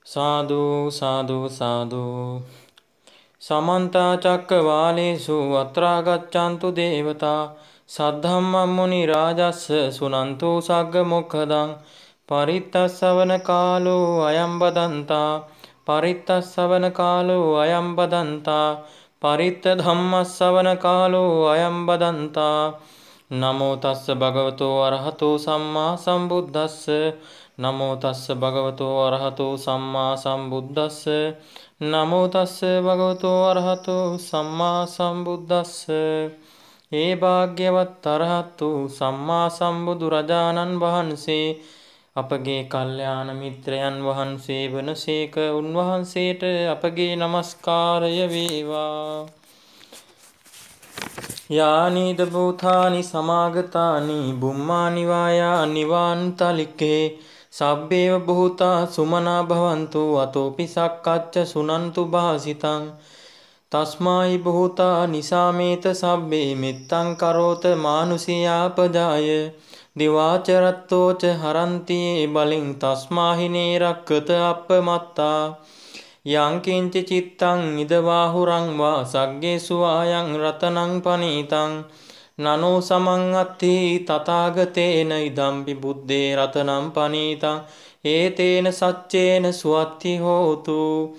साधु साधु साधु। समन्त चक्रवालेषु अत्र गच्छन्तु देवता। सद्धम्मं मुनिराजस्य शृण्वन्तु सग्मुखदं। परितस्सवनकालो अयं वदन्ता। परितस्सवनकालो अयं वदन्ता। परितधम्मस्सवनकालो अयं वदन्ता। नमो तस् भगवतो अरहतो सम्मा सम्बुद्धस्य। नमो तस् भगवतो अरहतो सम्मा सम्बुद्धस्य। नमो तस् भगवतो अरहतो सम्मा सम्बुद्धस्य। हे भाग्यවත් අරහතු සම්මා සම්බුදුරජාණන් වහන්සේ අපගේ කල්යාණ මිත්‍රයන් වහන්සේ වනසේක. උන්වහන්සේට අපගේ නමස්කාරය වේවා. යානිද භූතානි සමාගතානි බුම්මානි වායා නිවාන්තලිකේ සබ්බේව භූතා සුමනා භවන්තු අතෝපි සක්කච්ච සුනන්තු භාසිතං. තස්මායි භූතා නිසාමේත සබ්බේ මෙත්තං කරෝත මානුසියාපජාය දිවාචරත්තෝච හරන්තියේ බලින් තස්මාහිනේ රක්කත අප්පමත්තා. යංකින්ච චිත්තං ඉදවාහුරං වා සග්ගේසු ආයං රතනං පනීතං නනෝ සමං අත්ථි තථාගතේන ඉදම්පි බුද්දේ රතනං පනීතං ඒතේන සච්චේන සුවත්ති හෝතු.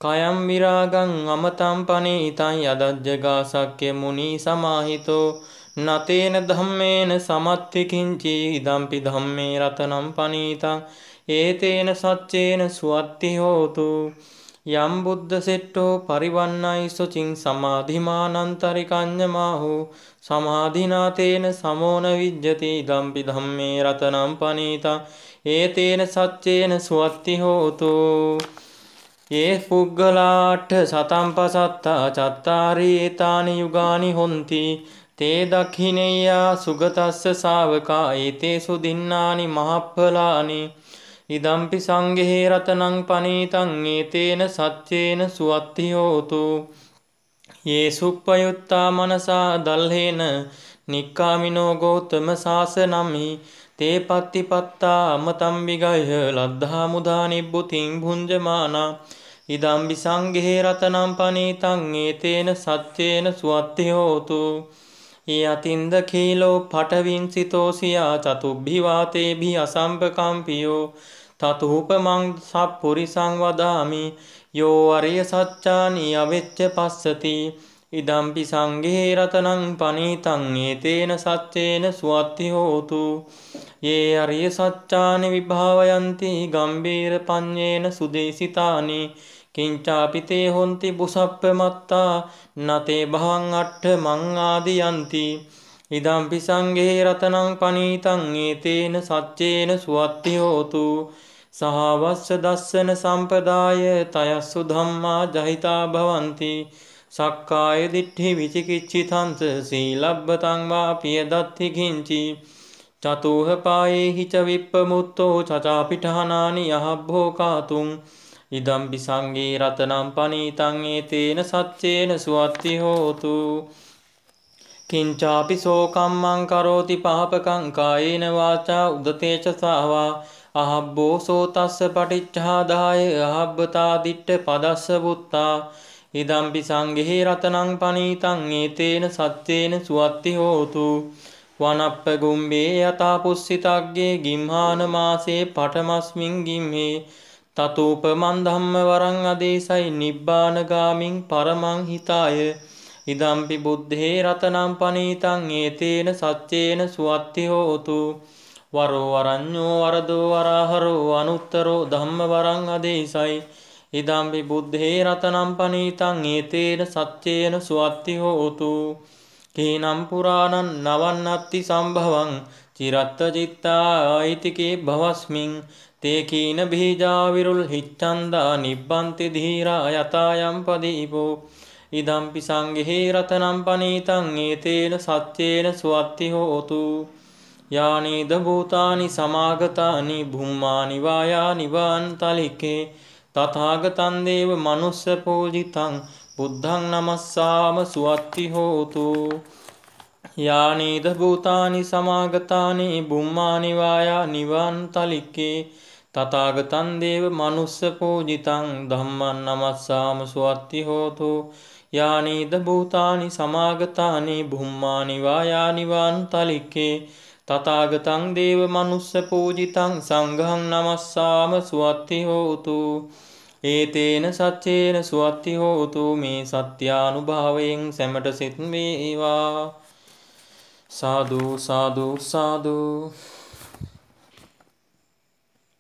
කයම් විරාගං අමතං පනීතං යදජ්ජගා සක්්‍ය මුනි සමාහිතෝ නතේන ධම්මේන සමත්ති කිංචි ඉදම්පි ධම්මේ රතනං පනීතං ඒතේන සච්චේන සුවත්ති හෝතු. යම් බුද්ධ සෙට්ටෝ පරිවන්නයි සුචින් සමාධිමානන්තරිකඤ්ඤමාහු සමාධිනාතේන සමෝන විජ්ජති ඉදම්පි ධම්මේ රතනං පනීතං ඒතේන සච්චේන සුවත්ති හෝතු. ඒ පුග්ගලාට සතම්පසත්තා චත්තාරි ඒතානි යුගානි හොන්ති තේ දක්ඛිනෙය්‍යා සුගතස්ස ශාවකා ඒතේසු දින්නානි මහප්ඵලානි ඉදම්පි සංඝේ රතනං පනීතං ඒතේන සච්චේන සුවත්ති හෝතු. යේ සුප්පයුත්තා මනසා දල්හේන නික්කාමිනෝ ගෞතම සාසනම්හි තේ පත්තිපත්තා අමතම් විගය්‍ය ලද්ධා මුදා නිබ්බුතින් භුංජමානා ඉදම්පි සංඝේ රතනං පනීතං ඒතේන සච්චේන සුවත්ති හෝතු. ඒ අතින්ද කීලෝ පඨවින්සිතෝසියා චතුබ්බිවාතේභි අසම්පකම්පියෝ තතුූපමං සප්පුරිසං වදාමි යෝ අරිය සච්චානි අවෙච්ච පස්සති ඉදම්පි සංඝේ රතනං පනීතං ඒතේන සච්චේන සුවත්ති හෝතු. යේ අරිය සච්චානි විභාවයන්ති ගම්බීර පඤ්ඤේන සුදේසිතානි කිංචාපිතේ හොන්ති බුසප්පමත්තා නතේ භවං අට්ඨ මං ආදියන්ති ඉදම්පි සංඝේ රතනං පනීතං ඒතේන සච්චේන සුවත්ති හෝතු. සහවස්ස දස්සන සම්පදාය තයස්සු ධම්මා ජහිතා භවಂತಿ සක්කාය දිට්ඨි විචිකිච්ඡිතං සීලබ්බතං වා පියදත්ති කිංචි චතුහ පායේහි ච විප්පමුත්තෝ චචාපිඨානානි යහබ්බෝ කාතුං ඉදම්පි සංඝේ රතනං පනීතං ඒතේන සච්චේන සුවත්ති හෝතු. කිංචාපි සෝකම්මං කරෝති පාපකං කායේන වාචා උදතේච සාවා අහබ්බෝ සෝතස්ස පටිච්චාදාය අහබ්බතා දිට්ඨ පදස්ස බුත්තා ඉදම්පි සංඝේ රතනං පනීතං ඒතේන සච්චේන සුවත්ති හෝතු. වනප්ප ගුම්බේ යතා පුස්සිතග්ගේ ගිම්හාන මාසේ පඨමස්මින් ගිම්හේ තතූපමන් ධම්ම වරං අදේසයි නිබ්බානගාමින් පරමං හිතාය ඉදම්පි බුද්ධේ රතනං පනීතං ඒතේන සච්චේන සුවත්ති හෝතු. වරෝ වරඤ්ඤෝ වරදෝ වරාහරෝ අනුත්තරෝ ධම්ම වරං අදේසයි ඉදම්පි බුද්ධේ රතනං පනීතං ඒතේන සච්චේන සුවත්ති හෝතු. කේනම් පුරාණං නවන්නත්ති සම්භවං චිරත්ත චිත්තා ආයිතිකේ භවස්මින් තේ කීන බීජා විරුල් හිච්ඡන්දා නිබ්බන්ති ධීරා යතායම් පදීපෝ ඉදම්පි සංඝේ රතනං පනීතං ඒතේන සච්චේන සුවත්ති හෝතු. යානීද භූතානි සමාගතානි භුම්මානි වායා නිවාන්තලිකේ තථාගතං දේව මනුස්ස පූජිතං බුද්ධං නමස්සාම සුවත්ති හෝතු. යානීද භූතානි සමාගතානි බුම්මානි වායා නිවාන්තලිකේ තථාගතං දේව මනුස්ස පූජිතං ධම්මං නමස්සාම සුවත්ති හෝතු යානීද භූතානි සමාගතානි බුම්මානි වායානි වානුතලික්කේ තථාගතං දේව මනුස්ස පූජිතං සංඝං නමස්සාම සුවත්ති හෝතු ඒතේන සච්චේන සුවත්ති හෝතු මේ සත්‍යානුභාවයෙන් සැමට සිත් වේවා සාදු සාදු සාදු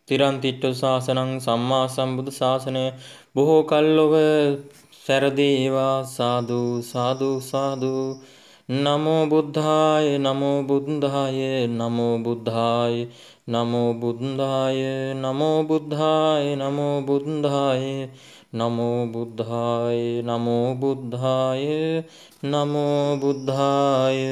තිරන්තිට්ඨ ශාසනං සම්මා සම්බුදු ශාසනය බොහෝ කල්ලොව සැරදේවා සාදු සාදු සාදු නමෝ බුද්ධාය නමෝ බුද්ධාය නමෝ බුද්ධාය නමෝ බුද්ධාය නමෝ බුද්ධාය නමෝ බුද්ධාය නමෝ බුද්ධාය නමෝ බුද්ධාය නමෝ බුද්ධාය